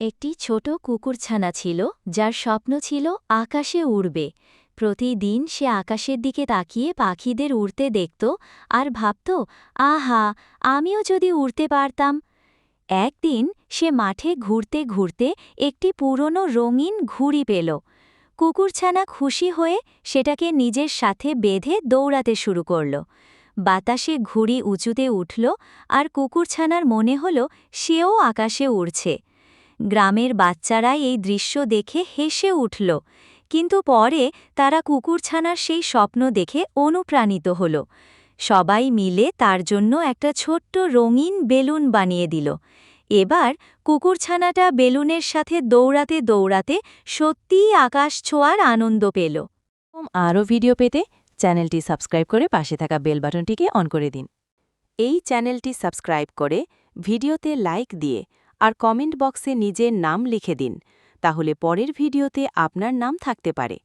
একটি ছোট কুকুরছানা ছিল যার স্বপ্ন ছিল আকাশে উড়বে। প্রতিদিন সে আকাশের দিকে তাকিয়ে পাখিদের উড়তে দেখত আর ভাবত, আহা, আমিও যদি উড়তে পারতাম। একদিন সে মাঠে ঘুরতে ঘুরতে একটি পুরনো রঙিন ঘুড়ি পেল। কুকুরছানা খুশি হয়ে সেটাকে নিজের সাথে বেঁধে দৌড়াতে শুরু করল। বাতাসে ঘুড়ি উঁচুতে উঠল আর কুকুরছানার মনে হল সেও আকাশে উড়ছে। গ্রামের বাচ্চারা এই দৃশ্য দেখে হেসে উঠল, কিন্তু পরে তারা কুকুরছানার সেই স্বপ্ন দেখে অনুপ্রাণিত হল। সবাই মিলে তার জন্য একটা ছোট্ট রঙিন বেলুন বানিয়ে দিল। এবার কুকুরছানাটা বেলুনের সাথে দৌড়াতে দৌড়াতে সত্যিই আকাশ ছোঁয়ার আনন্দ পেল। আরও ভিডিও পেতে চ্যানেলটি সাবস্ক্রাইব করে পাশে থাকা বেল বাটনটিকে অন করে দিন। এই চ্যানেলটি সাবস্ক্রাইব করে ভিডিওতে লাইক দিয়ে আর কমেন্ট বক্সে নিজের নাম লিখে দিন, তাহলে পরের ভিডিওতে আপনার নাম থাকতে পারে।